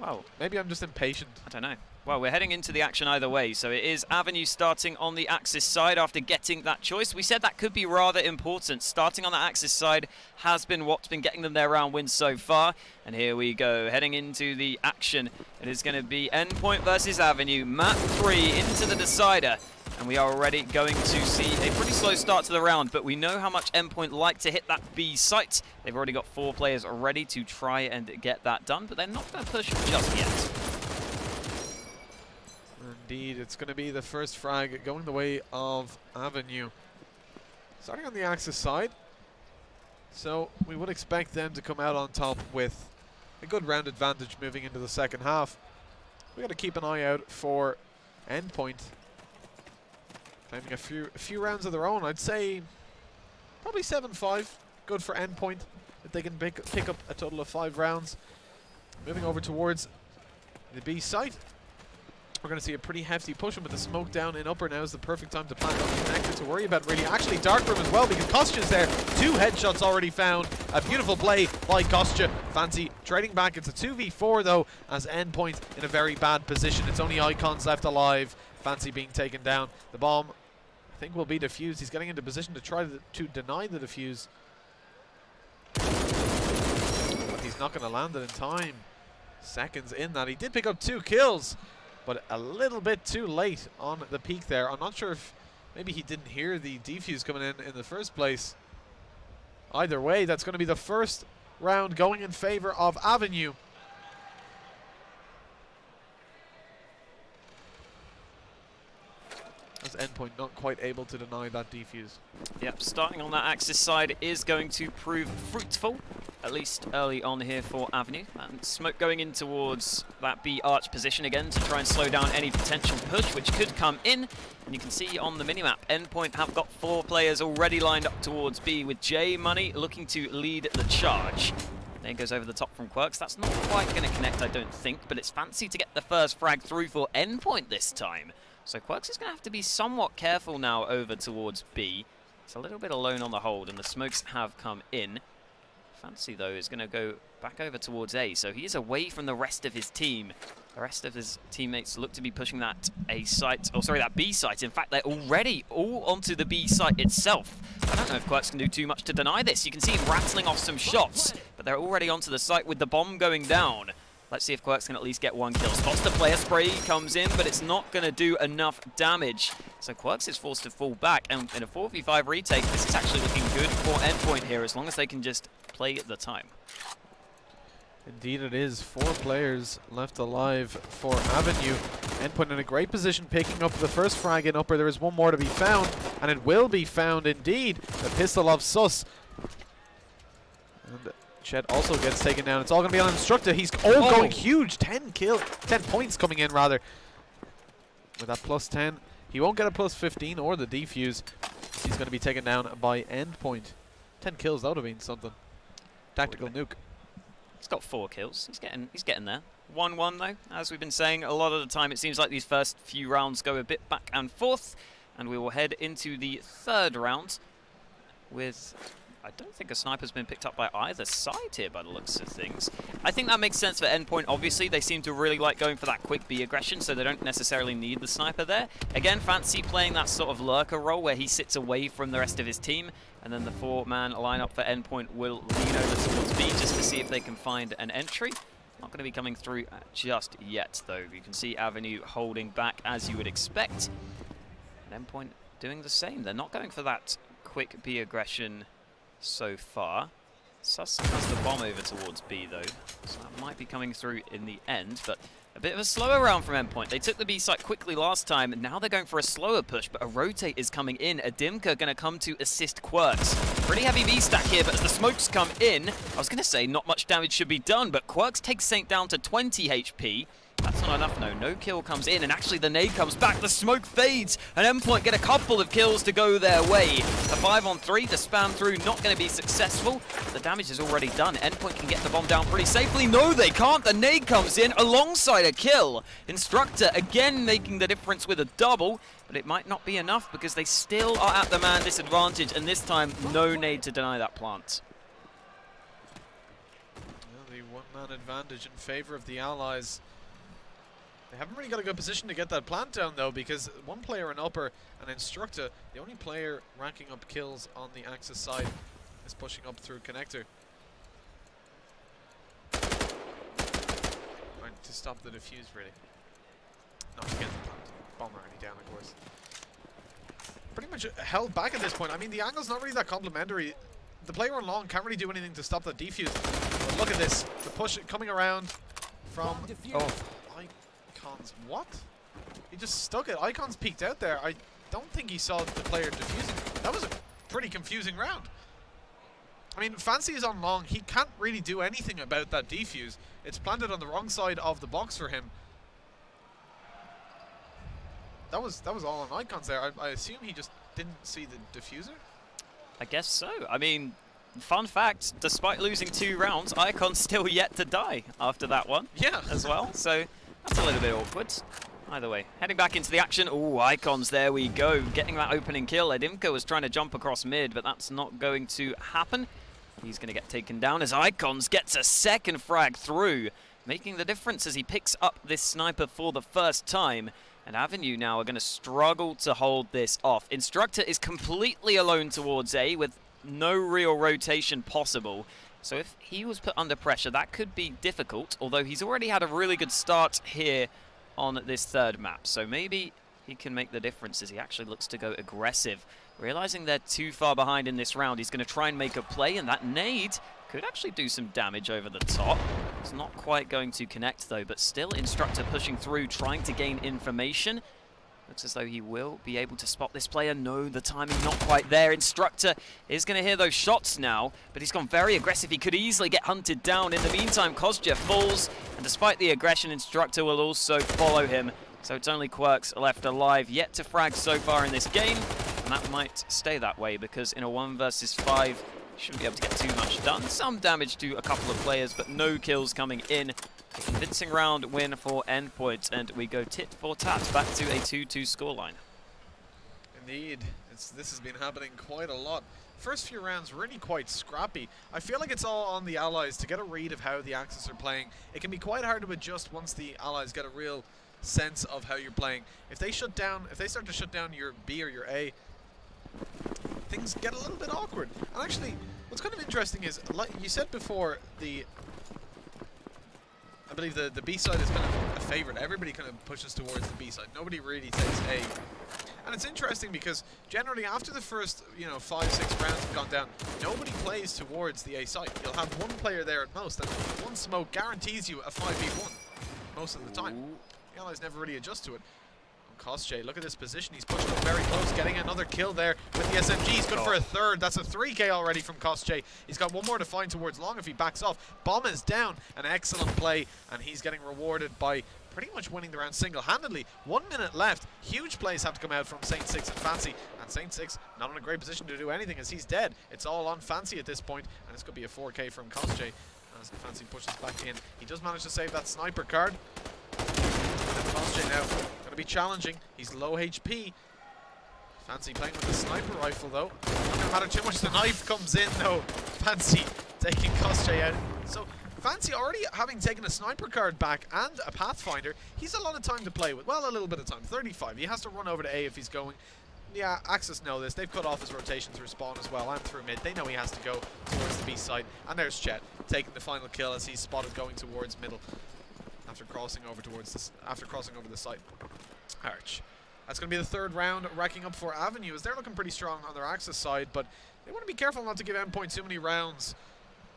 Well, maybe I'm just impatient. I don't know. Well, we're heading into the action either way, so it is Avenue starting on the Axis side after getting that choice. We said that could be rather important. Starting on the Axis side has been what's been getting them their round wins so far. And here we go, heading into the action. It is going to be Endpoint versus Avenue, map 3 into the decider. And we are already going to see a pretty slow start to the round, but we know how much Endpoint like to hit that B site. They've already got 4 players ready to try and get that done, but they're not going to push just yet. Indeed, it's going to be the first frag going the way of Avenue. Starting on the Axis side, so we would expect them to come out on top with a good round advantage moving into the second half. We got to keep an eye out for Endpoint claiming a few rounds of their own. I'd say probably 7-5, good for Endpoint if they can pick up a total of 5 rounds. Moving over towards the B site. We're going to see a pretty hefty push, and with the smoke down in upper now is the perfect time to plant. Nothing connected to worry about really. Actually, Darkroom as well, because Kostya's there. 2 headshots already found. A beautiful play by Kostya. Fancy trading back. It's a 2v4 though, as Endpoint in a very bad position. It's only Icons left alive. Fancy being taken down. The bomb, I think, will be defused. He's getting into position to try to deny the defuse. But he's not going to land it in time. Seconds in that. He did pick up 2 kills. But a little bit too late on the peak there. I'm not sure if maybe he didn't hear the defuse coming in the first place. Either way, that's going to be the first round going in favor of Avenue. As Endpoint not quite able to deny that defuse. Yep, starting on that Axis side is going to prove fruitful, at least early on here for Avenue. And smoke going in towards that B arch position again to try and slow down any potential push which could come in. And you can see on the minimap, Endpoint have got 4 players already lined up towards B, with J Money looking to lead the charge. There goes over the top from Quirks. That's not quite going to connect, I don't think, but it's fancy to get the first frag through for Endpoint this time. So Quirks is going to have to be somewhat careful now over towards B. It's a little bit alone on the hold, and the smokes have come in. Fancy, though, is going to go back over towards A, so he is away from the rest of his team. The rest of his teammates look to be pushing that A site, oh sorry, that B site. In fact, they're already all onto the B site itself. I don't know if Quirks can do too much to deny this. You can see him rattling off some shots, but they're already onto the site with the bomb going down. Let's see if Quirks can at least get 1 kill. Spots the player, spray comes in, but it's not going to do enough damage. So Quirks is forced to fall back, and in a 4v5 retake, this is actually looking good for Endpoint here, as long as they can just play at the time. Indeed it is. 4 players left alive for Avenue. Endpoint in a great position, picking up the first frag in upper. There is 1 more to be found, and it will be found indeed. The pistol of Sus. And Chet also gets taken down. It's all going to be on Instructor. He's going huge. 10 points coming in, rather. With that plus 10. He won't get a plus 15 or the defuse. He's going to be taken down by Endpoint. 10 kills, that would have been something. Tactical nuke. He's got 4 kills. He's getting there. 1-1 though. As we've been saying, a lot of the time it seems like these first few rounds go a bit back and forth. And we will head into the 3rd round with, I don't think a sniper's been picked up by either side here by the looks of things. I think that makes sense for Endpoint. Obviously, they seem to really like going for that quick B aggression, so they don't necessarily need the sniper there. Again, Fancy playing that sort of lurker role where he sits away from the rest of his team, and then the 4-man lineup for Endpoint will lean over towards B just to see if they can find an entry. Not going to be coming through just yet, though. You can see Avenue holding back as you would expect. And Endpoint doing the same. They're not going for that quick B aggression so far. Sus has the bomb over towards B though, so that might be coming through in the end, but a bit of a slower round from Endpoint. They took the B site quickly last time, and now they're going for a slower push, but a rotate is coming in. A Dimka going to come to assist Quirks. Pretty heavy B stack here, but as the smokes come in, I was going to say not much damage should be done, but Quirks takes Saint down to 20 HP. That's not enough, no. No kill comes in, and actually the nade comes back. The smoke fades, and Endpoint get a couple of kills to go their way. A 5-on-3 to spam through, not going to be successful. The damage is already done. Endpoint can get the bomb down pretty safely. No, they can't. The nade comes in alongside a kill. Instructor again making the difference with a double, but it might not be enough because they still are at the man disadvantage, and this time no nade to deny that plant. Well, the Man advantage in favor of the Allies. They haven't really got a good position to get that plant down though, because one player in upper and Instructor, the only player racking up kills on the Axis side, is pushing up through connector. Trying to stop the defuse really. Not to get the plant. Bomber already down of course. Pretty much held back at this point. I mean, the angle's not really that complimentary. The player on long can't really do anything to stop that defuse. But look at this. The push coming around from Icons. What? He just stuck it. Icons peeked out there. I don't think he saw the player defusing. That was a pretty confusing round. I mean, Fancy is on long. He can't really do anything about that defuse. It's planted on the wrong side of the box for him. That was all on Icons there. I assume he just didn't see the diffuser? I guess so. I mean, fun fact, despite losing 2 rounds, Icon's still yet to die after that one. Yeah. As well, so that's a little bit awkward. Either way, heading back into the action. Oh, Icons, there we go. Getting that opening kill. Edimka was trying to jump across mid, but that's not going to happen. He's going to get taken down as Icons gets a second frag through, making the difference as he picks up this sniper for the first time. And Avenue now are going to struggle to hold this off. Instructor is completely alone towards A with no real rotation possible. So if he was put under pressure, that could be difficult, although he's already had a really good start here on this third map. So maybe he can make the difference as he actually looks to go aggressive. Realizing they're too far behind in this round, he's going to try and make a play, and that nade could actually do some damage over the top. It's not quite going to connect though, but still Instructor pushing through, trying to gain information. Looks as though he will be able to spot this player. No, the timing not quite there. Instructor is going to hear those shots now, but he's gone very aggressive. He could easily get hunted down. In the meantime, Kostja falls, and despite the aggression, Instructor will also follow him. So it's only Quirks left alive, yet to frag so far in this game, and that might stay that way because in a 1 versus 5, shouldn't be able to get too much done. Some damage to a couple of players, but no kills coming in. A convincing round win for Endpoint, and we go tit for tat back to a 2-2 scoreline. Indeed, this has been happening quite a lot. First few rounds really quite scrappy. I feel like it's all on the Allies to get a read of how the Axis are playing. It can be quite hard to adjust once the Allies get a real sense of how you're playing. If they start to shut down your B or your A, things get a little bit awkward. And actually, what's kind of interesting is, like you said before, I believe the B side is kind of a favorite. Everybody kind of pushes towards the B side. Nobody really takes A. And it's interesting because generally after the first, 5-6 rounds have gone down, nobody plays towards the A side. You'll have one player there at most, and one smoke guarantees you a 5v1 most of the time. Ooh. The Allies never really adjust to it. Kostja, look at this position. He's pushing up very close, getting another kill there with the SMG. He's good for a third. That's a 3k already from Kostja. He's got one more to find towards long if he backs off. Bomb is down. An excellent play, and he's getting rewarded by pretty much winning the round single-handedly. 1 minute left. Huge plays have to come out from Saint Six and Fancy, and Saint Six not in a great position to do anything as he's dead. It's all on Fancy at this point, and this could be a 4k from Kostja as Fancy pushes back in. He does manage to save that sniper card. Kostja now going to be challenging. He's low HP. Fancy playing with the sniper rifle though. Not going to matter too much. The knife comes in though. Fancy taking Kostja out. So Fancy already having taken a sniper card back and a Pathfinder, he's a lot of time to play with. Well, a little bit of time. 35. He has to run over to A if he's going. Yeah, Axis know this. They've cut off his rotation through spawn as well and through mid. They know he has to go towards the B side. And there's Chet taking the final kill as he's spotted going towards middle. After crossing over the site. Arch. That's going to be the third round, racking up for Avenue, as they're looking pretty strong on their Axis side, but they want to be careful not to give Endpoint too many rounds.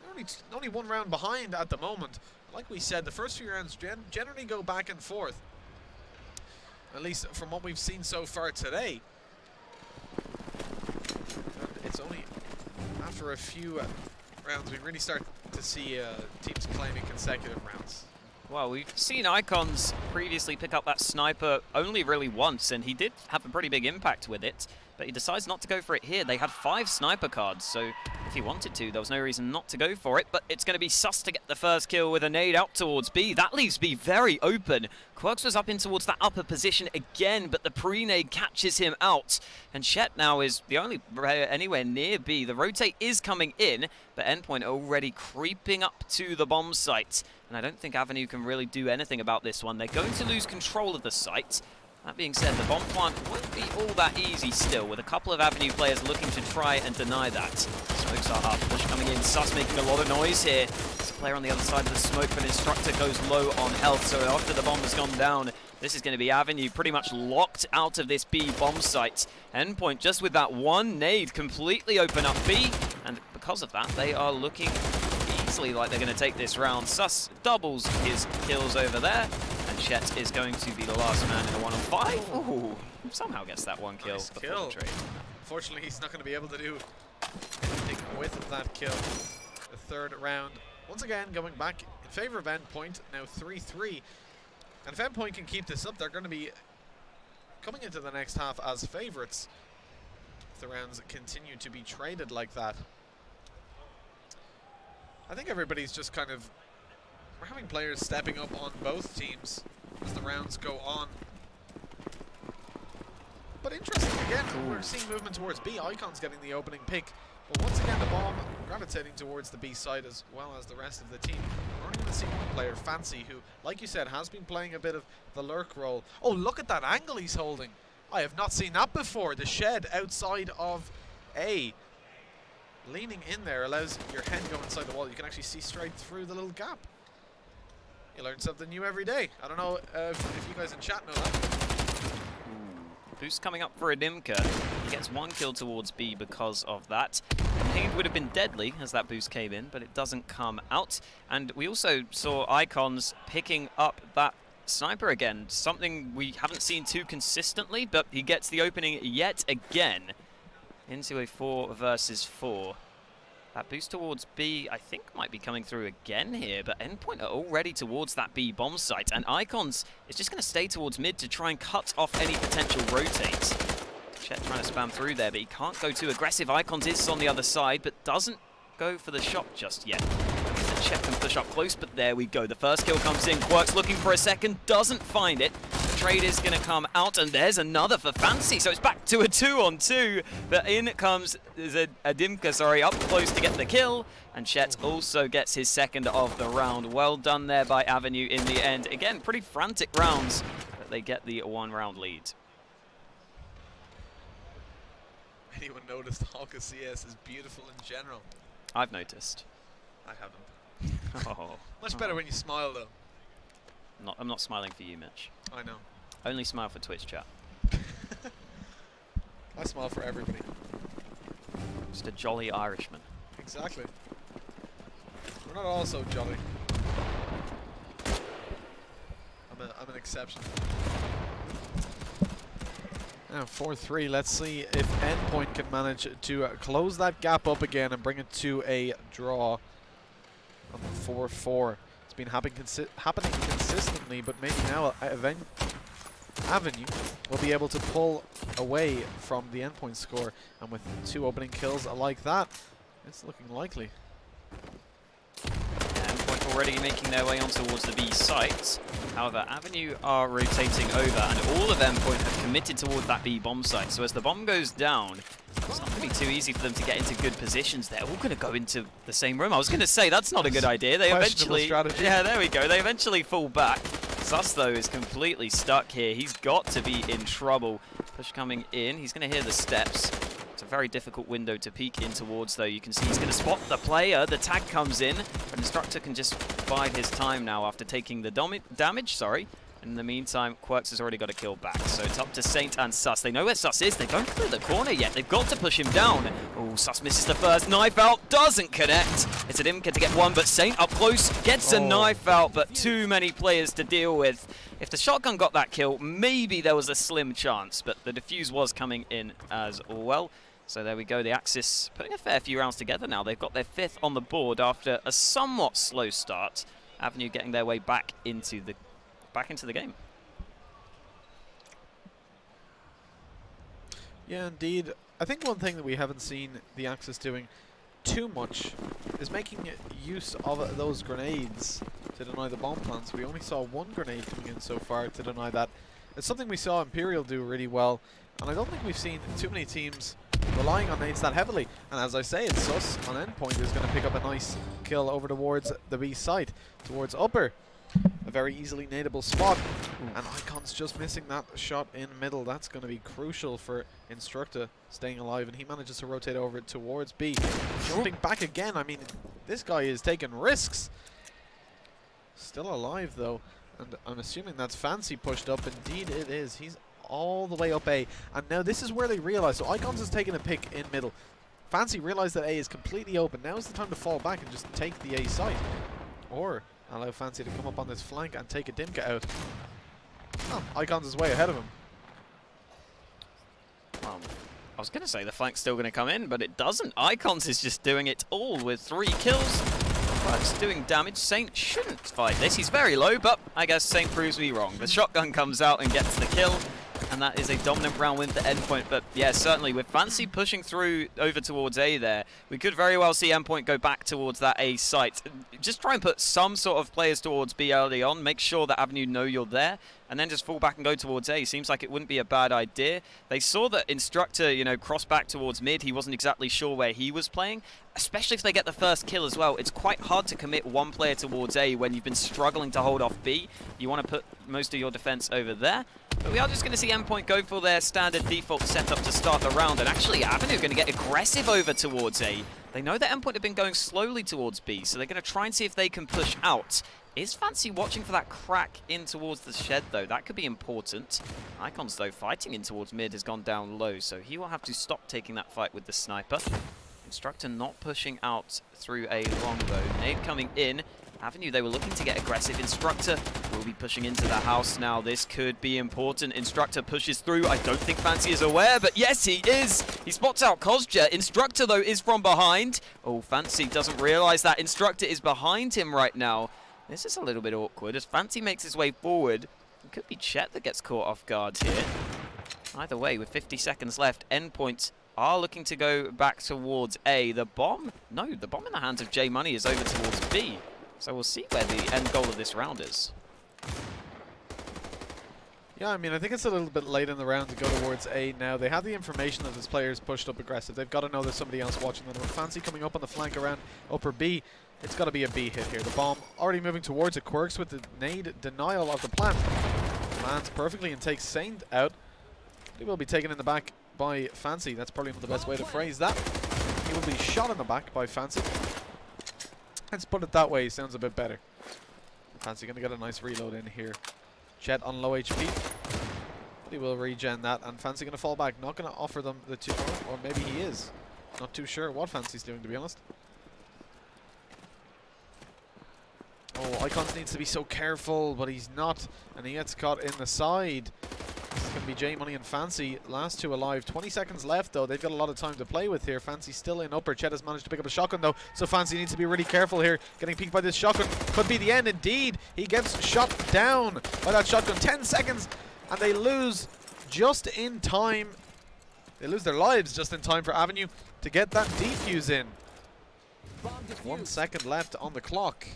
They're only 1 round behind at the moment. Like we said, the first few rounds generally go back and forth. At least from what we've seen so far today. And it's only after a few rounds we really start to see teams claiming consecutive rounds. Well, we've seen Icons previously pick up that sniper only really once, and he did have a pretty big impact with it. but he decides not to go for it here. They had 5 sniper cards, so if he wanted to, there was no reason not to go for it, but it's going to be Sus to get the first kill with a nade out towards B. That leaves B very open. Quirks was up in towards that upper position again, but the pre-nade catches him out, and Chet now is the only player anywhere near B. The rotate is coming in, but Endpoint already creeping up to the bomb site, and I don't think Avenue can really do anything about this one. They're going to lose control of the site. That being said, the bomb plant won't be all that easy still, with a couple of Avenue players looking to try and deny that. Smokes are up, push coming in, Sus making a lot of noise here. There's a player on the other side of the smoke, but Instructor goes low on health, so after the bomb has gone down, this is going to be Avenue pretty much locked out of this B bomb site. Endpoint just with that one nade completely open up B, and because of that, they are looking easily like they're going to take this round. Sus doubles his kills over there. Chet is going to be the last man in a 1-on-5. Ooh, somehow gets that one kill Nice before kill. the trade. Unfortunately, he's not going to be able to do anything with that kill. The third round, once again, going back in favor of Endpoint, now 3-3. And if Endpoint can keep this up, they're going to be coming into the next half as favorites if the rounds continue to be traded like that. I think everybody's just kind of... We're having players stepping up on both teams as the rounds go on. But interesting, again, we're seeing movement towards B. Icon's getting the opening pick. But once again, the bomb gravitating towards the B side as well as the rest of the team. We're only going to see one player, Fancy, who, like you said, has been playing a bit of the lurk role. Oh, look at that angle he's holding. I have not seen that before. The shed outside of A. Leaning in there allows your head to go inside the wall. You can actually see straight through the little gap. You learn something new every day. I don't know if you guys in chat know that. Boost coming up for Adimka. He gets one kill towards B because of that. I think it would have been deadly as that boost came in, but it doesn't come out. And we also saw Icons picking up that sniper again. Something we haven't seen too consistently, but he gets the opening yet again into a 4 versus 4. That boost towards B, I think, might be coming through again here, but Endpoint are already towards that B bomb site, and Icons is just going to stay towards mid to try and cut off any potential rotates. Chet trying to spam through there, but he can't go too aggressive. Icons is on the other side, but doesn't go for the shot just yet. Chet can push up close, but there we go. The first kill comes in. Quirks looking for a second, doesn't find it. The trade is going to come out, and there's another for Fancy. So it's back to a 2-on-2, but in comes Adimka, up close to get the kill, and Chet also gets his second of the round. Well done there by Avenue in the end. Again, pretty frantic rounds, but they get the 1-round lead. Anyone noticed Hawka CS is beautiful in general? I've noticed. I haven't. Oh. Much better when you smile, though. I'm not smiling for you, Mitch. I know. Only smile for Twitch chat. I smile for everybody. Just a jolly Irishman. Exactly. We're not all so jolly. I'm an exception. Now 4-3. Let's see if Endpoint can manage to close that gap up again and bring it to a draw on the 4-4. It's been happening consistently, but maybe now Avenue will be able to pull away from the Endpoint score, and with 2 opening kills like that, it's looking likely. Endpoint already making their way on towards the B site. However, Avenue are rotating over, and all of Endpoint have committed towards that B bomb site. So as the bomb goes down, it's not going to be too easy for them to get into good positions. They're all going to go into the same room. I was going to say, that's not a good idea. They eventually... strategy. Yeah, there we go. They eventually fall back. Sus, though, is completely stuck here. He's got to be in trouble. Push coming in. He's going to hear the steps. It's a very difficult window to peek in towards, though. You can see he's going to spot the player. The tag comes in, but Instructor can just bide his time now after taking the damage. In the meantime, Quirks has already got a kill back, so it's up to Saint and Sus. They know where Sus is. They don't clear the corner yet. They've got to push him down. Oh, Sus misses the first. Knife out. Doesn't connect. It's Adimka to get one, but Saint up close gets a knife out, but too many players to deal with. If the shotgun got that kill, maybe there was a slim chance, but the defuse was coming in as well. So there we go, the Axis putting a fair few rounds together now. They've got their 5th on the board after a somewhat slow start. Avenue getting their way back into the game. Yeah, indeed. I think one thing that we haven't seen the Axis doing too much is making use of those grenades to deny the bomb plants. We only saw one grenade coming in so far to deny that. It's something we saw Imperial do really well, and I don't think we've seen too many teams relying on nades that heavily. And as I say, it's Sus on Endpoint who's going to pick up a nice kill over towards the B site, towards upper. A very easily nadeable spot. And Icon's just missing that shot in middle. That's going to be crucial for Instructor staying alive. And he manages to rotate over towards B. Jumping back again. I mean, this guy is taking risks. Still alive, though. And I'm assuming that's Fancy pushed up. Indeed it is. He's all the way up A. And now this is where they realize. So Icons is taking a pick in middle. Fancy realized that A is completely open. Now is the time to fall back and just take the A site. Or allow Fancy to come up on this flank and take a Dimka out. Oh, Icons is way ahead of him. I was going to say the flank's still going to come in, but it doesn't. Icons is just doing it all with 3 kills. It's doing damage. Saint shouldn't fight this. He's very low, but I guess Saint proves me wrong. The shotgun comes out and gets the kill, and that is a dominant round win for Endpoint. But yeah, certainly with Fancy pushing through over towards A there, we could very well see Endpoint go back towards that A site. Just try and put some sort of players towards B early on. Make sure that Avenue know you're there, and then just fall back and go towards A. Seems like it wouldn't be a bad idea. They saw that Instructor, you know, cross back towards mid. He wasn't exactly sure where he was playing, especially if they get the first kill as well. It's quite hard to commit one player towards A when you've been struggling to hold off B. You want to put most of your defense over there. But we are just going to see Endpoint go for their standard default setup to start the round. And actually, Avenue going to get aggressive over towards A. They know that Endpoint have been going slowly towards B, so they're going to try and see if they can push out. Is Fancy watching for that crack in towards the shed, though? That could be important. Icons, though, fighting in towards mid has gone down low, so he will have to stop taking that fight with the sniper. Instructor not pushing out through a longbow. Nade coming in. Avenue, they were looking to get aggressive. Instructor will be pushing into the house now. This could be important. Instructor pushes through. I don't think Fancy is aware, but yes, he is. He spots out Kozja. Instructor, though, is from behind. Oh, Fancy doesn't realize that Instructor is behind him right now. This is a little bit awkward as Fancy makes his way forward. It could be Chet that gets caught off guard here. Either way, with 50 seconds left, Endpoint are looking to go back towards A. The bomb? No, the bomb in the hands of J Money is over towards B. So we'll see where the end goal of this round is. Yeah, I mean, I think it's a little bit late in the round to go towards A now. They have the information that this player is pushed up aggressive. They've got to know there's somebody else watching them. With Fancy coming up on the flank around upper B, it's got to be a B hit here. The bomb already moving towards it. Quirks with the nade denial of the plant. Lands perfectly and takes Saint out. He will be taken in the back by Fancy. That's probably not the best way to phrase that. He will be shot in the back by Fancy. Let's put it that way. Sounds a bit better. Fancy going to get a nice reload in here. Jet on low HP. He will regen that, and Fancy going to fall back. Not going to offer them the 2, or maybe he is. Not too sure what Fancy's doing, to be honest. Oh, Icons needs to be so careful, but he's not, and he gets caught in the side. This is going to be J Money and Fancy, last 2 alive. 20 seconds left, though. They've got a lot of time to play with here. Fancy still in upper. Chet has managed to pick up a shotgun, though, so Fancy needs to be really careful here. Getting peeked by this shotgun could be the end. Indeed, he gets shot down by that shotgun. 10 seconds, and they lose just in time. They lose their lives just in time for Avenue to get that defuse in. 1 second left on the clock.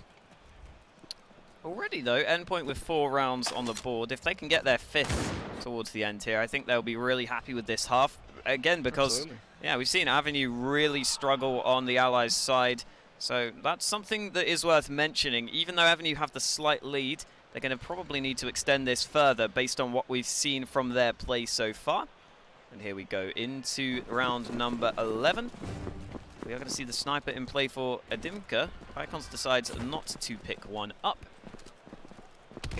Already, though, Endpoint with 4 rounds on the board. If they can get their 5th towards the end here, I think they'll be really happy with this half. Again, because, yeah, we've seen Avenue really struggle on the Allies' side. So that's something that is worth mentioning. Even though Avenue have the slight lead, they're going to probably need to extend this further based on what we've seen from their play so far. And here we go into round number 11. We are going to see the sniper in play for Adimka. Icons decides not to pick one up.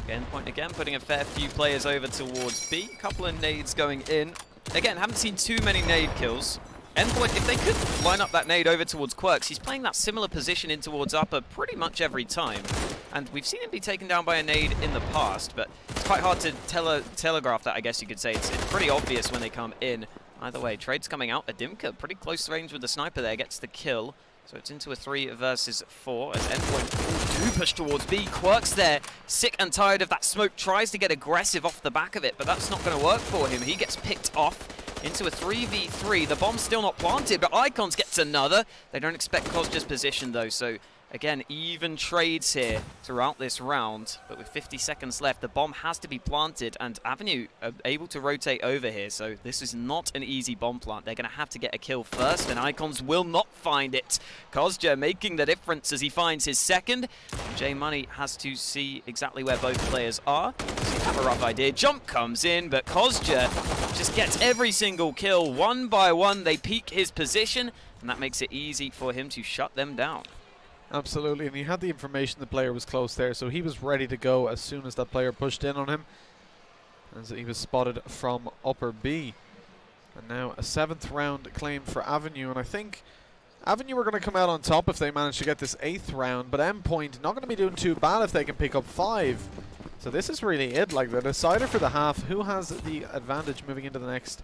Endpoint again, putting a fair few players over towards B. Couple of nades going in. Again, haven't seen too many nade kills. Endpoint, if they could line up that nade over towards Quirks, he's playing that similar position in towards upper pretty much every time. And we've seen him be taken down by a nade in the past, but it's quite hard to telegraph that, I guess you could say. It's pretty obvious when they come in. Either way, trade's coming out. Adimka, pretty close range with the sniper there, gets the kill. So it's into a 3 versus 4 as Endpoint do push towards B. Quirks there, sick and tired of that smoke, tries to get aggressive off the back of it, but that's not going to work for him. He gets picked off. into a 3v3. The bomb's still not planted, but Icons gets another. They don't expect Kozja's position though, so again, even trades here throughout this round, but with 50 seconds left, the bomb has to be planted, and Avenue are able to rotate over here, so this is not an easy bomb plant. They're going to have to get a kill first, and Icons will not find it. Kozja making the difference as he finds his second. J Money has to see exactly where both players are. So you have a rough idea. Jump comes in, but Kozja just gets every single kill. One by one, they peek his position, and that makes it easy for him to shut them down. Absolutely, and he had the information the player was close there, so he was ready to go as soon as that player pushed in on him, as he was spotted from upper B. And now a 7th round claim for Avenue, and I think Avenue were going to come out on top if they managed to get this 8th round, but Endpoint not going to be doing too bad if they can pick up 5. So this is really it, like the decider for the half, who has the advantage moving into the next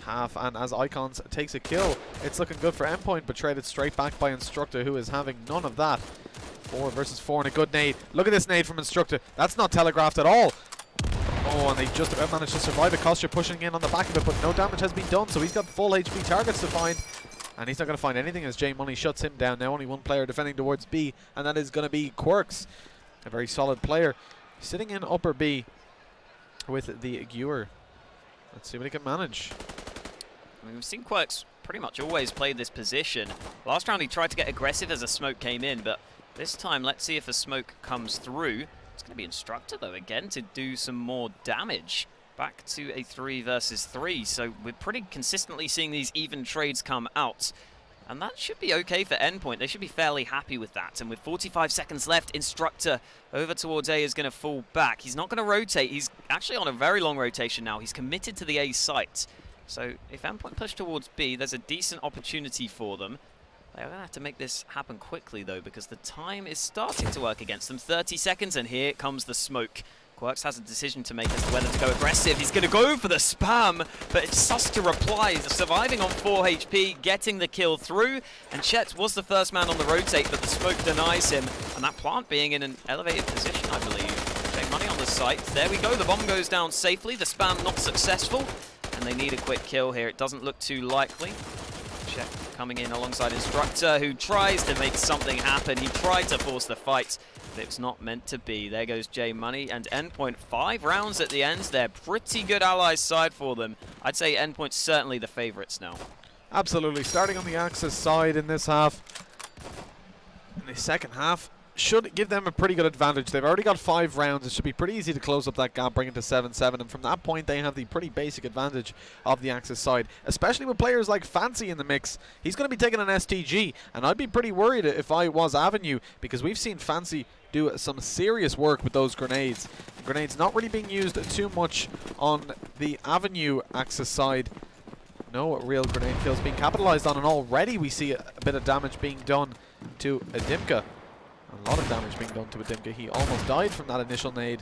half. And as Icons takes a kill, it's looking good for Endpoint, but traded straight back by Instructor, who is having none of that. 4 versus 4 and a good nade. Look at this nade from Instructor. That's not telegraphed at all. Oh, and they just about managed to survive it. Kostya pushing in on the back of it, but no damage has been done, so he's got full HP targets to find. And he's not going to find anything as J Money shuts him down. Now only one player defending towards B, and that is going to be Quirks. A very solid player. Sitting in upper B with the Gewer. Let's see what he can manage. I mean, we've seen Quirks pretty much always play this position. Last round he tried to get aggressive as a smoke came in, but this time let's see if a smoke comes through. It's going to be Instructor though again to do some more damage. Back to a 3 versus 3, so we're pretty consistently seeing these even trades come out. And that should be okay for Endpoint. They should be fairly happy with that. And with 45 seconds left, Instructor over towards A is going to fall back. He's not going to rotate. He's actually on a very long rotation now. He's committed to the A site. So if Endpoint push towards B, there's a decent opportunity for them. They're going to have to make this happen quickly, though, because the time is starting to work against them. 30 seconds, and here comes the smoke. Quirks has a decision to make as to whether to go aggressive. He's going to go for the spam, but it's sus to reply. He's surviving on 4 HP, getting the kill through. And Chet was the first man on the rotate, but the smoke denies him. And that plant being in an elevated position, I believe. Take money on the site. There we go. The bomb goes down safely. The spam not successful. And they need a quick kill here. It doesn't look too likely. Chet coming in alongside Instructor, who tries to make something happen. He tried to force the fight. It's not meant to be. There goes J Money and Endpoint. 5 rounds at the end. They're pretty good allies side for them. I'd say Endpoint's certainly the favorites now. Absolutely. Starting on the Axis side in this half. In the second half should give them a pretty good advantage. They've already got 5 rounds. It should be pretty easy to close up that gap, bring it to 7-7. And from that point, they have the pretty basic advantage of the Axis side, especially with players like Fancy in the mix. He's going to be taking an STG, and I'd be pretty worried if I was Avenue, because we've seen Fancy do some serious work with those grenades. Grenades not really being used too much on the Avenue Axis side. No real grenade kills being capitalized on, and already we see a bit of damage being done to Adimka. A lot of damage being done to Adimka. He almost died from that initial nade.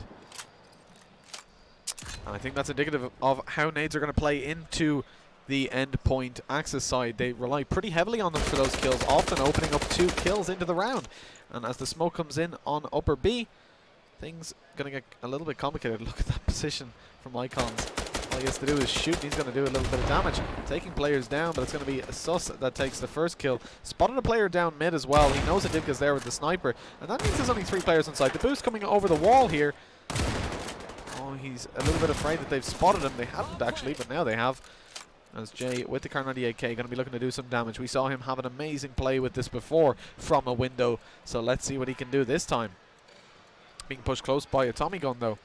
And I think that's indicative of how nades are going to play into the Endpoint Axis side. They rely pretty heavily on them for those kills, often opening up 2 kills into the round. And as the smoke comes in on upper B, things going to get a little bit complicated. Look at that position from Icons. All he has to do is shoot, and he's going to do a little bit of damage. Taking players down, but it's going to be a Sus that takes the first kill. Spotted a player down mid as well. He knows Adibka's there with the sniper, and that means there's only 3 players inside. The boost coming over the wall here. Oh, he's a little bit afraid that they've spotted him. They hadn't actually, but now they have. As Jay with the Kar 98K going to be looking to do some damage. We saw him have an amazing play with this before from a window, so let's see what he can do this time. Being pushed close by a Tommy gun though.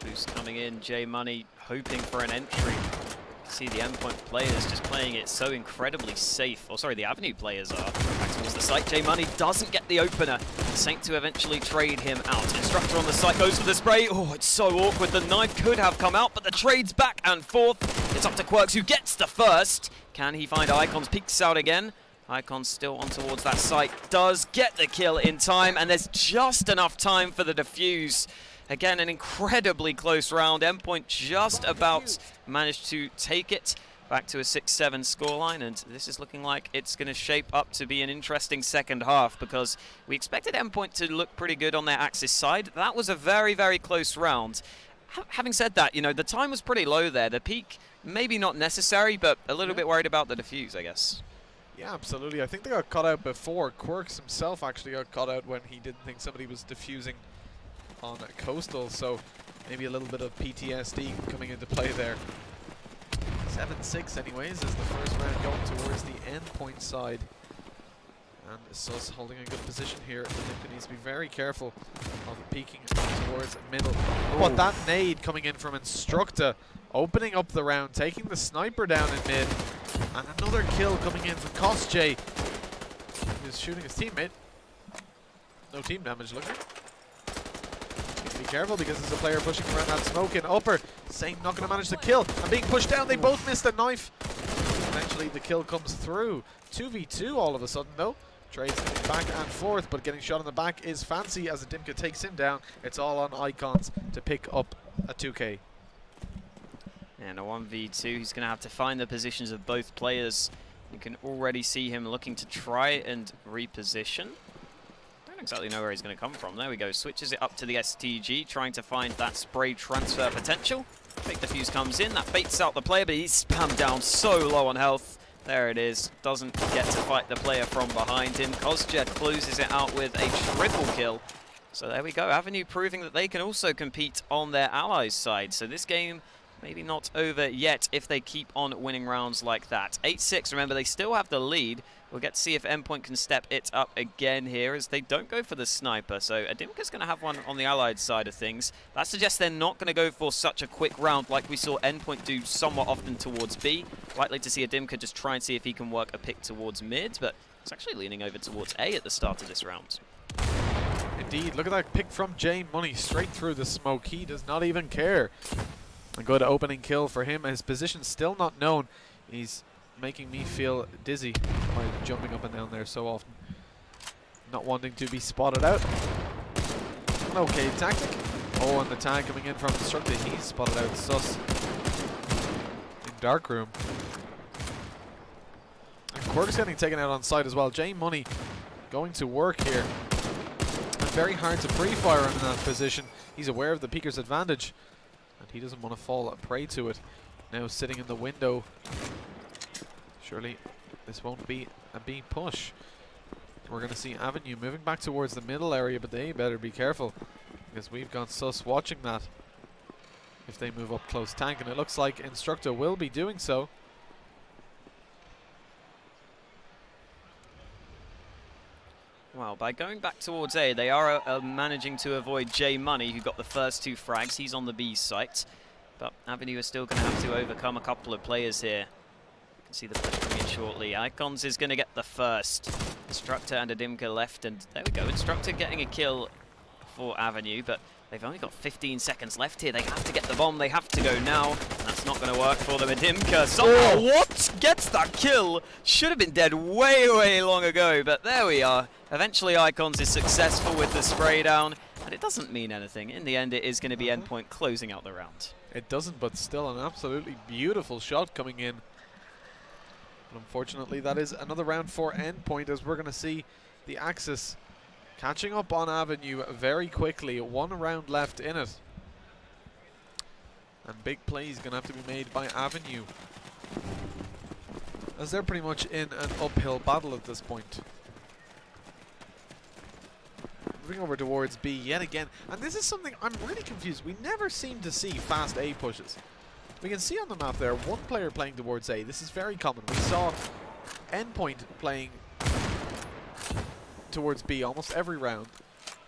Boost coming in, J Money hoping for an entry. See the Endpoint players just playing it so incredibly safe. Or sorry, the Avenue players are. Back towards the site. J Money doesn't get the opener. Saint to eventually trade him out. Instructor on the site goes for the spray. Oh, it's so awkward. The knife could have come out, but the trade's back and forth. It's up to Quirks, who gets the first. Can he find Icons? Peeks out again. Icons still on towards that site. Does get the kill in time, and there's just enough time for the defuse. Again, an incredibly close round. Endpoint just about managed to take it back to a 6-7 scoreline, and this is looking like it's going to shape up to be an interesting second half, because we expected Endpoint to look pretty good on their Axis side. That was a very, very close round. Having said that, you know, the time was pretty low there. The peak, maybe not necessary, but a little bit worried about the defuse, I guess. Yeah, absolutely. I think they got caught out before. Quirks himself actually got caught out when he didn't think somebody was defusing on Coastal, so maybe a little bit of PTSD coming into play there. 7-6 anyways is the first round going towards the Endpoint side. And Sus holding a good position here. Dimka needs to be very careful of peeking towards middle. But that nade coming in from Instructa, opening up the round, taking the sniper down in mid. And another kill coming in from Kosjay, who's shooting his teammate. No team damage looking. Need to be careful because there's a player pushing around that smoke in upper. Saint not going to manage to kill. And being pushed down, they both missed the knife. Eventually the kill comes through. 2v2 all of a sudden though. Trades back and forth, but getting shot in the back is fancy as Adimka takes him down. It's all on Icons to pick up a 2k. And a 1v2, he's going to have to find the positions of both players. You can already see him looking to try and reposition. Don't exactly know where he's going to come from. There we go, switches it up to the STG, trying to find that spray transfer potential. Big defuse comes in, that baits out the player, but he's spammed down so low on health. There it is, doesn't get to fight the player from behind him. Kosjay closes it out with a triple kill. So there we go, Avenue proving that they can also compete on their allies' side. So this game maybe not over yet if they keep on winning rounds like that. 8-6, remember they still have the lead. We'll get to see if Endpoint can step it up again here as they don't go for the sniper. So Adimka's going to have one on the allied side of things. That suggests they're not going to go for such a quick round like we saw Endpoint do somewhat often towards B. Likely to see Adimka just try and see if he can work a pick towards mid, but it's actually leaning over towards A at the start of this round. Indeed, look at that pick from J Money straight through the smoke. He does not even care. A good opening kill for him. His position still not known. He's making me feel dizzy by jumping up and down there so often. Not wanting to be spotted out. An okay tactic. Oh, and the tag coming in from Instructa. He's spotted out Sus in Darkroom. And Quirk's getting taken out on site as well. J Money going to work here. And very hard to pre-fire him in that position. He's aware of the peeker's advantage. And he doesn't want to fall prey to it. Now sitting in the window. Surely this won't be a B push. We're going to see Avenue moving back towards the middle area, but they better be careful because we've got Sus watching that if they move up close tank, and it looks like Instructa will be doing so. Well, by going back towards A, they are managing to avoid J Money, who got the first 2 frags. He's on the B site, but Avenue is still going to have to overcome a couple of players here. See the push coming in shortly. Icons is going to get the first. Instructa and Adimka left, and there we go. Instructa getting a kill for Avenue, but they've only got 15 seconds left here. They have to get the bomb. They have to go now. And that's not going to work for them. Adimka somehow, what? Gets that kill. Should have been dead way, way long ago, but there we are. Eventually, Icons is successful with the spray down, and it doesn't mean anything. In the end, it is going to be Endpoint closing out the round. It doesn't, but still an absolutely beautiful shot coming in. Unfortunately, that is another round for Endpoint, as we're going to see the Axis catching up on Avenue very quickly. 1 round left in it. And big plays going to have to be made by Avenue, as they're pretty much in an uphill battle at this point. Moving over towards B yet again. And this is something I'm really confused. We never seem to see fast A pushes. We can see on the map there, 1 player playing towards A. This is very common. We saw Endpoint playing towards B almost every round,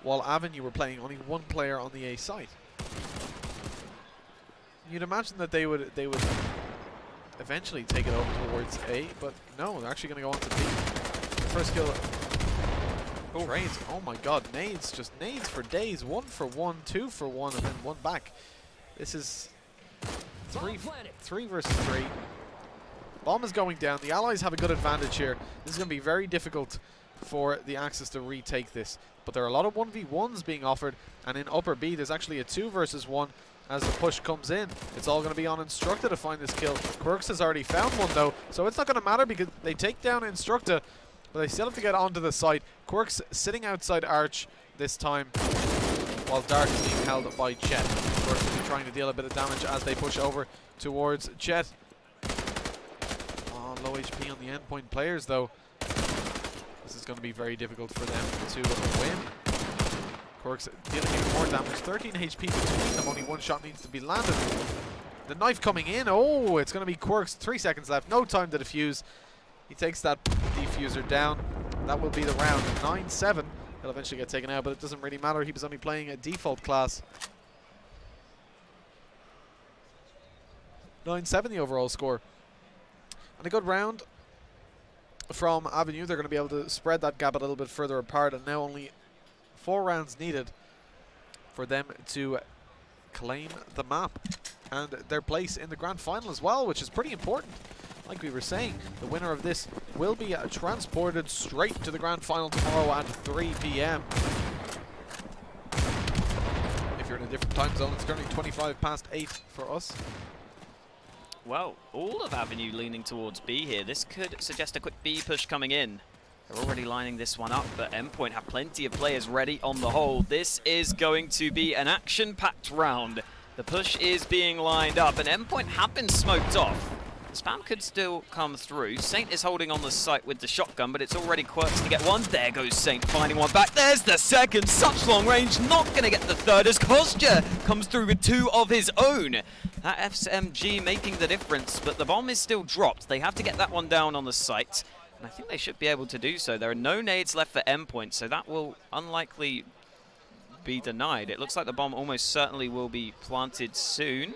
while Avenue were playing only 1 player on the A site. You'd imagine that they would eventually take it over towards A, but no, they're actually going to go on to B. The first kill. Trades. Oh my god, nades. Just nades for days. 1 for 1, 2 for 1, and then 1 back. This is 3 versus 3. Bomb is going down. The allies have a good advantage here. This is going to be very difficult for the Axis to retake this. But there are a lot of 1v1s being offered, and in upper B there's actually a 2 versus 1 as the push comes in. It's all going to be on Instructa to find this kill. Quirks has already found one though, so it's not going to matter because they take down Instructa, but they still have to get onto the site. Quirks sitting outside Arch this time. while Dark is being held by Chet. Quirks will be trying to deal a bit of damage as they push over towards Chet. Oh, low HP on the Endpoint players though. This is going to be very difficult for them to win. Quirks dealing even more damage. 13 HP between them. Only one shot needs to be landed. The knife coming in. Oh, it's going to be Quirks. 3 seconds left. No time to defuse. He takes that defuser down. That will be the round. 9-7. He'll eventually get taken out, but it doesn't really matter. He was only playing a default class. 9-7 the overall score. And a good round from Avenue. They're going to be able to spread that gap a little bit further apart, and now only 4 rounds needed for them to claim the map and their place in the grand final as well, which is pretty important. Like we were saying, the winner of this will be transported straight to the grand final tomorrow at 3 p.m. If you're in a different time zone, it's currently 8 for us. Well, all of Avenue leaning towards B here. This could suggest a quick B push coming in. They're already lining this one up, but Endpoint have plenty of players ready on the hold. This is going to be an action-packed round. The push is being lined up, and Endpoint have been smoked off. The spam could still come through. Saint is holding on the site with the shotgun, but it's already Quirks to get one. There goes Saint, finding one back. There's the second. Such long range, not going to get the third as Kostya comes through with 2 of his own. That SMG making the difference, but the bomb is still dropped. They have to get that one down on the site, and I think they should be able to do so. There are no nades left for Endpoint, so that will unlikely be denied. It looks like the bomb almost certainly will be planted soon.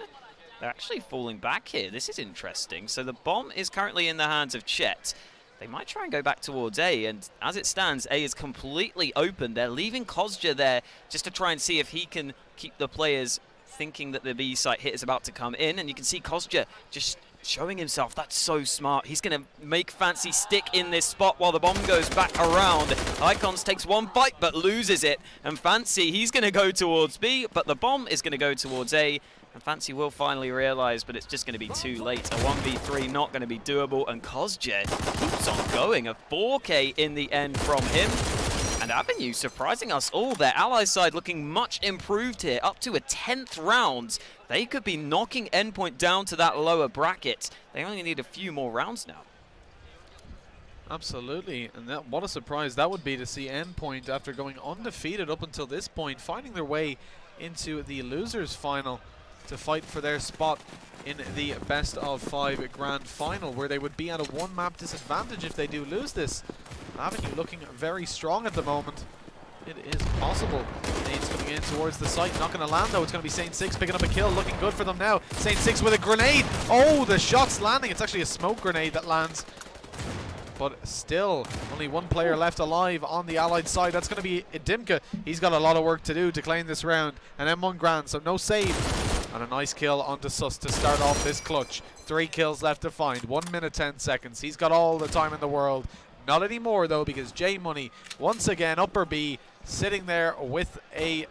They're actually falling back here. This is interesting. So the bomb is currently in the hands of Chet. They might try and go back towards A, and as it stands, A is completely open. They're leaving Kostya there just to try and see if he can keep the players thinking that the B site hit is about to come in, and you can see Kostya just showing himself. That's so smart. He's going to make Fancy stick in this spot while the bomb goes back around. Icons takes one bite but loses it, and Fancy, he's going to go towards B, but the bomb is going to go towards A. And Fancy will finally realize, but it's just going to be too late. A 1v3 not going to be doable, and Kostya keeps on going. A 4K in the end from him. And Avenue surprising us all. Their ally side looking much improved here, up to a 10th round. They could be knocking Endpoint down to that lower bracket. They only need a few more rounds now. Absolutely, and what a surprise that would be to see Endpoint, after going undefeated up until this point, finding their way into the losers final to fight for their spot in the best of 5 grand final, where they would be at a 1-map disadvantage if they do lose this. Avenue looking very strong at the moment. It is possible. Nade's coming in towards the site, not going to land though. It's going to be Saint 6 picking up a kill, looking good for them now. Saint 6 with a grenade. Oh, the shot's landing. It's actually a smoke grenade that lands. But still, only 1 player left alive on the allied side. That's going to be Dimka. He's got a lot of work to do to claim this round. An M1 grand, so no save. And a nice kill onto Sus to start off this clutch. 3 kills left to find. 1 minute 10 seconds. He's got all the time in the world. Not anymore though, because J Money once again upper B, sitting there with a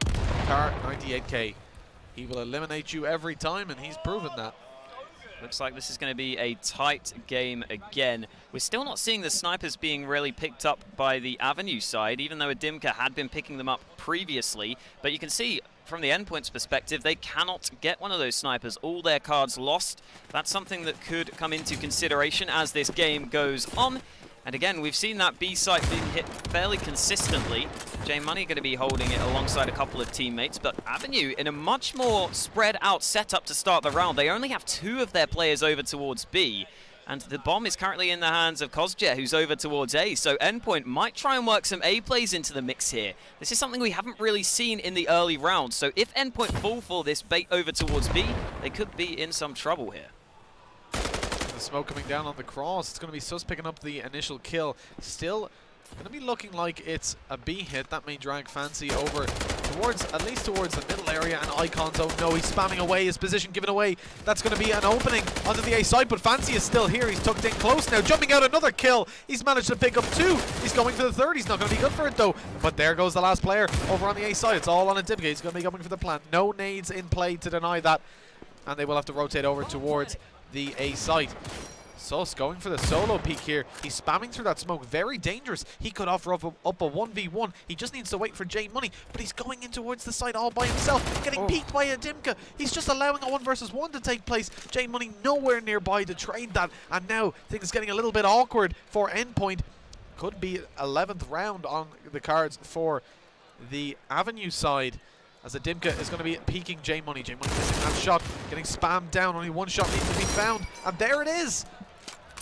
car 98k. He will eliminate you every time, and he's proven that. Looks like this is going to be a tight game again. We're still not seeing the snipers being really picked up by the Avenue side, even though Adimka had been picking them up previously. But you can see from the Endpoint's perspective, they cannot get one of those snipers. All their cards lost. That's something that could come into consideration as this game goes on. And again, we've seen that B site being hit fairly consistently. J Money going to be holding it alongside a couple of teammates, but Avenue in a much more spread out setup to start the round. They only have 2 of their players over towards B, and the bomb is currently in the hands of Kostya, who's over towards A. So Endpoint might try and work some A plays into the mix here. This is something we haven't really seen in the early rounds. So if Endpoint fall for this bait over towards B, they could be in some trouble here. The smoke coming down on the cross. It's going to be Sus picking up the initial kill. Still going to be looking like it's a B hit. That may drag Fancy over towards, at least towards the middle area, and Icons, oh no, he's spamming away, his position given away. That's going to be an opening onto the A side, but Fancy is still here. He's tucked in close now, jumping out another kill. He's managed to pick up 2. He's going for the 3rd. He's not going to be good for it though, but there goes the last player over on the A side. It's all on a Dimka. He's going to be going for the plant. No nades in play to deny that, and they will have to rotate over towards the A site. Sus going for the solo peek here. He's spamming through that smoke. Very dangerous. He could offer up a 1v1. He just needs to wait for J Money, but he's going in towards the side all by himself, getting peeked by a Dimka. He's just allowing a 1 versus 1 to take place. J Money nowhere nearby to trade that, and now things getting a little bit awkward for Endpoint. Could be 11th round on the cards for the Avenue side, as a Dimka is going to be peeking J Money. J Money missing that shot, getting spammed down. Only one shot needs to be found, and there it is.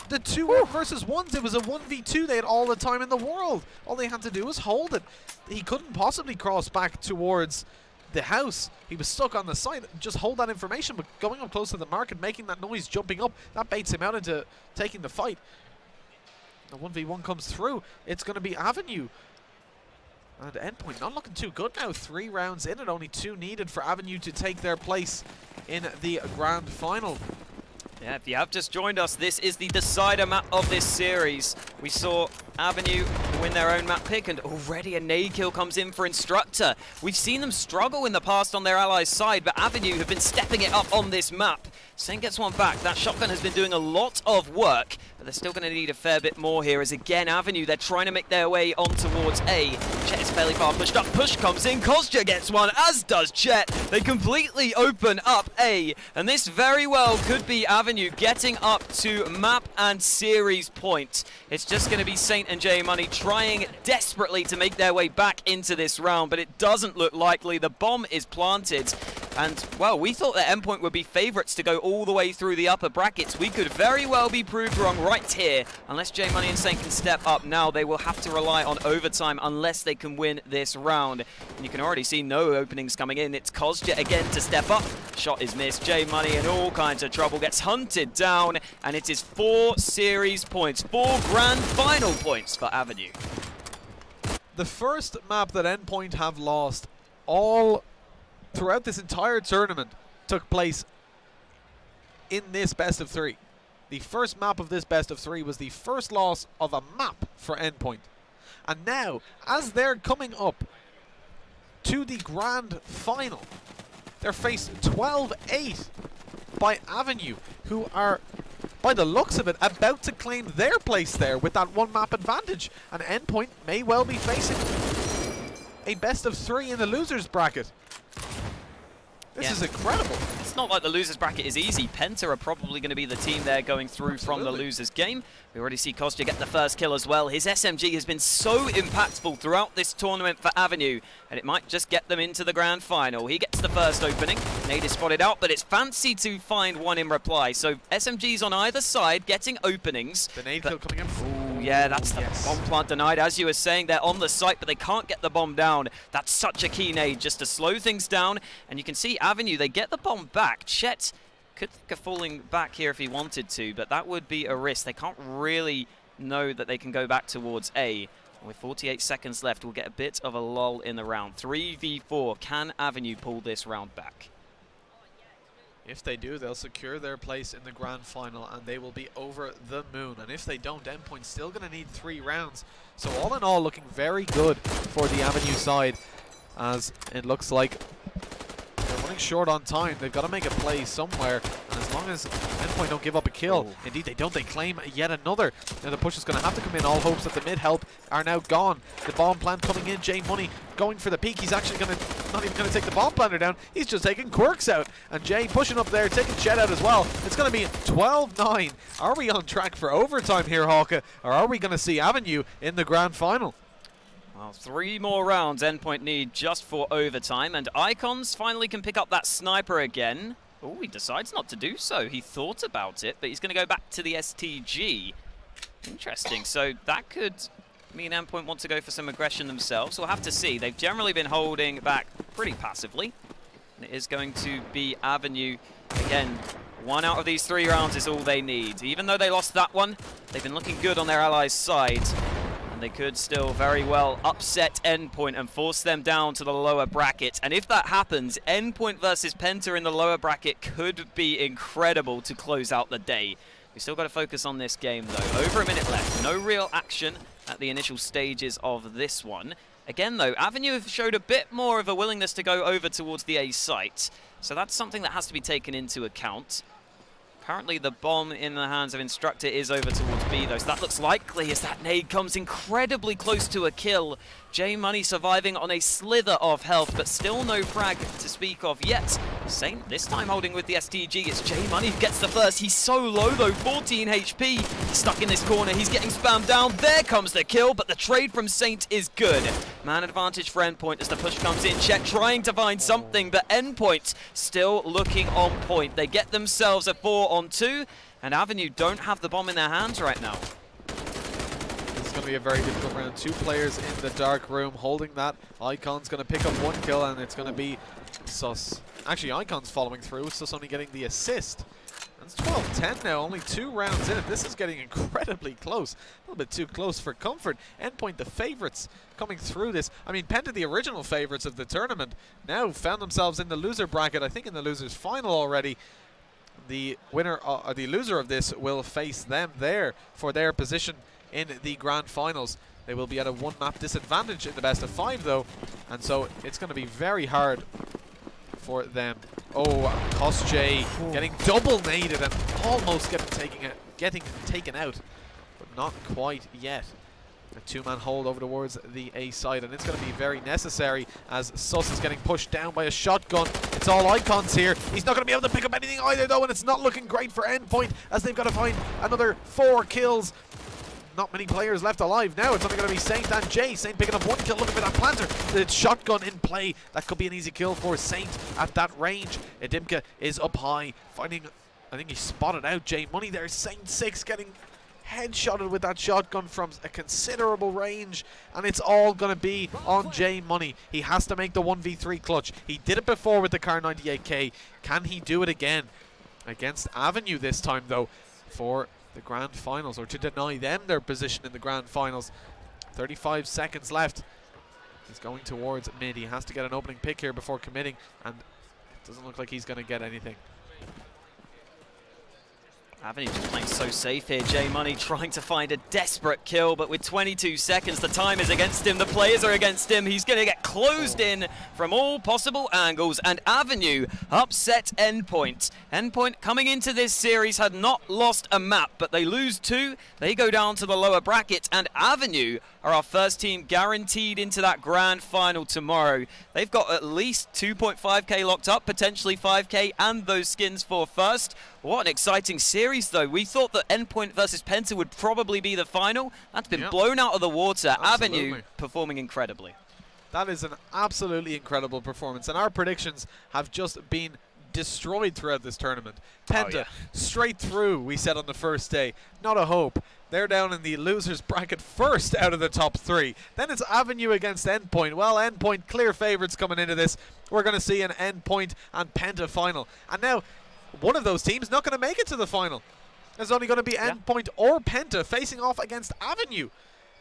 The 2 versus 1s. It was a 1v2. They had all the time in the world. All they had to do was hold it. He couldn't possibly cross back towards the house. He was stuck on the side. Just hold that information, but going up close to the mark and making that noise, jumping up, that baits him out into taking the fight. The 1v1 comes through. It's going to be Avenue. And Endpoint not looking too good now. 3 rounds in and only 2 needed for Avenue to take their place in the grand final. Yeah, if you have just joined us, this is the decider map of this series. We saw Avenue win their own map pick, and already a nade kill comes in for Instructor. We've seen them struggle in the past on their allies' side, but Avenue have been stepping it up on this map. Saint gets one back. That shotgun has been doing a lot of work, but they're still going to need a fair bit more here, as again, Avenue, they're trying to make their way on towards A. Chet is fairly far pushed up. Push comes in. Kozja gets one, as does Chet. They completely open up A, and this very well could be Avenue getting up to map and series point. It's just going to be Saint and J Money trying desperately to make their way back into this round, but it doesn't look likely. The bomb is planted, and, well, we thought that Endpoint would be favorites to go all the way through the upper brackets. We could very well be proved wrong right here. Unless J Money and Saint can step up now, they will have to rely on overtime unless they can win this round. And you can already see no openings coming in. It's Kozja again to step up. Shot is missed. J Money in all kinds of trouble, gets hunted down, and it is 4 series points, 4 grand final points for Avenue. The first map that Endpoint have lost all throughout this entire tournament took place in this best of 3. The first map of this best of 3 was the first loss of a map for Endpoint. And now, as they're coming up to the grand final, they're faced 12-8 by Avenue, who are, by the looks of it, about to claim their place there with that 1 map advantage. And Endpoint may well be facing a best of 3 in the losers bracket. This is incredible. It's not like the losers bracket is easy. Penta are probably going to be the team there going through from the losers game. We already see Kozja get the first kill as well. His SMG has been so impactful throughout this tournament for Avenue, and it might just get them into the grand final. He gets the first opening. Nade is spotted out, but it's fancy to find one in reply. So SMGs on either side getting openings. The nade kill coming in. Ooh, yeah, that's the bomb plant denied. As you were saying, they're on the site, but they can't get the bomb down. That's such a key nade just to slow things down. And you can see Avenue, they get the bomb back. Chet could think of falling back here if he wanted to, but that would be a risk. They can't really know that they can go back towards A. With 48 seconds left, we'll get a bit of a lull in the round. 3v4. Can Avenue pull this round back? If they do, they'll secure their place in the grand final, and they will be over the moon. And if they don't, Endpoint's still going to need 3 rounds. So all in all, looking very good for the Avenue side, as it looks like they're running short on time. They've got to make a play somewhere, and as long as Endpoint don't give up a kill, indeed they don't, they claim yet another. Now the push is going to have to come in. All hopes that the mid help are now gone. The bomb plant coming in. J Money going for the peak. He's actually not even going to take the bomb planter down. He's just taking Quirks out. And Jay pushing up there, taking Chet out as well. It's going to be 12-9. Are we on track for overtime here, Hawka? Or are we going to see Avenue in the grand final? Well, 3 more rounds Endpoint need just for overtime, and Icons finally can pick up that sniper again. Oh, he decides not to do so. He thought about it, but he's going to go back to the STG. Interesting. So that could mean Endpoint want to go for some aggression themselves. We'll have to see. They've generally been holding back pretty passively. And it is going to be Avenue. Again, 1 out of these 3 rounds is all they need. Even though they lost that one, they've been looking good on their allies' side. And they could still very well upset Endpoint and force them down to the lower bracket. And if that happens, Endpoint versus Penta in the lower bracket could be incredible to close out the day. We still got to focus on this game, though. Over a minute left. No real action at the initial stages of this one. Again, though, Avenue have showed a bit more of a willingness to go over towards the A site. So that's something that has to be taken into account. Currently the bomb in the hands of Instructor is over towards B though, so that looks likely as that nade comes incredibly close to a kill. J Money surviving on a slither of health, but still no frag to speak of yet. Saint this time holding with the STG. It's J Money who gets the first. He's so low though, 14 HP. He's stuck in this corner. He's getting spammed down. There comes the kill, but the trade from Saint is good. Man advantage for Endpoint as the push comes in. Check trying to find something, but Endpoint still looking on point. They get themselves a 4-on-2, and Avenue don't have the bomb in their hands right now. This is going to be a very difficult round. 2 players in the dark room holding that. Icon's going to pick up 1 kill, and it's going to be Sus. Actually, Icon's following through. Sus only getting the assist. And it's 12-10 now, only 2 rounds in, and this is getting incredibly close. A little bit too close for comfort. Endpoint, the favorites coming through this. I mean, Penta, the original favorites of the tournament, now found themselves in the loser bracket. I think in the losers final already. The winner or the loser of this will face them there for their position in the grand finals. They will be at a 1-map disadvantage in the best of 5 though, and so it's going to be very hard for them. Oh, Kosjay getting double naded and almost getting taken out, but not quite yet. A 2-man hold over towards the A side, and it's going to be very necessary as Sus is getting pushed down by a shotgun. It's all Icons here. He's not going to be able to pick up anything either though, and it's not looking great for Endpoint as they've got to find another 4 kills. Not many players left alive now. It's only going to be Saint and Jay. Saint picking up 1 kill, looking for that planter. The shotgun in play. That could be an easy kill for Saint at that range. Edimka is up high, finding, I think he spotted out J Money there. Saint 6 getting headshotted with that shotgun from a considerable range, and it's all going to be on J Money. He has to make the 1v3 clutch. He did it before with the Car 98K. Can he do it again against Avenue this time though for the grand finals, or to deny them their position in the grand finals? 35 seconds left. He's going towards mid. He has to get an opening pick here before committing, and it doesn't look like he's going to get anything. Avenue just playing so safe here. J Money trying to find a desperate kill, but with 22 seconds, the time is against him. The players are against him. He's going to get closed in from all possible angles, and Avenue upset Endpoint. Endpoint coming into this series had not lost a map, but they lose 2. They go down to the lower bracket, and Avenue are our first team guaranteed into that grand final tomorrow. They've got at least 2.5k locked up, potentially 5k, and those skins for first. What an exciting series though. We thought that Endpoint versus Penta would probably be the final. That's been blown out of the water. Absolutely. Avenue performing incredibly. That is an absolutely incredible performance, and our predictions have just been destroyed throughout this tournament. Penta, straight through, we said on the first day. Not a hope. They're down in the losers bracket first out of the top 3. Then it's Avenue against Endpoint. Well, Endpoint clear favourites coming into this. We're going to see an Endpoint and Penta final. And now, one of those teams not going to make it to the final. There's only going to be Endpoint or Penta facing off against Avenue.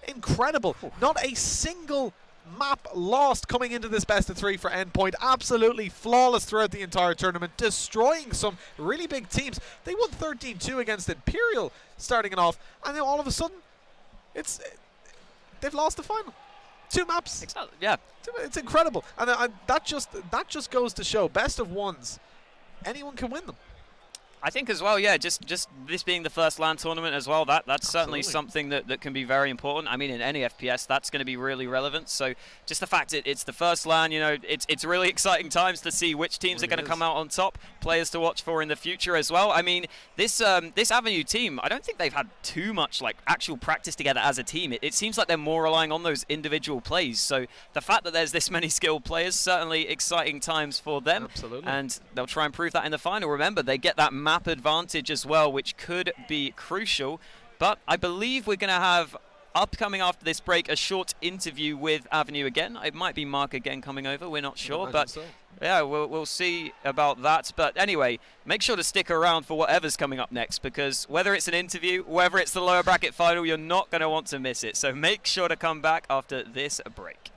Incredible. Not a single map lost coming into this best of 3 for Endpoint. Absolutely flawless throughout the entire tournament, destroying some really big teams. They won 13-2 against Imperial starting it off, and now all of a sudden they've lost the final. 2 maps. Exactly. Yeah. It's incredible, and that just goes to show best of 1s, anyone can win them. I think as well, yeah, just this being the first LAN tournament as well, that's certainly something that can be very important. I mean, in any FPS, that's going to be really relevant. So just the fact it's the first LAN, you know, it's really exciting times to see which teams are going to come out on top, players to watch for in the future as well. I mean, this Avenue team, I don't think they've had too much like actual practice together as a team. It seems like they're more relying on those individual plays. So the fact that there's this many skilled players, certainly exciting times for them. Absolutely. And they'll try and prove that in the final. Remember, they get that map advantage as well, which could be crucial. But I believe we're going to have upcoming after this break a short interview with Avenue again. It might be Mark again coming over, we're not sure, but so. Yeah, we'll see about that. But anyway, make sure to stick around for whatever's coming up next, because whether it's an interview, whether it's the lower bracket final, you're not going to want to miss it. So make sure to come back after this break.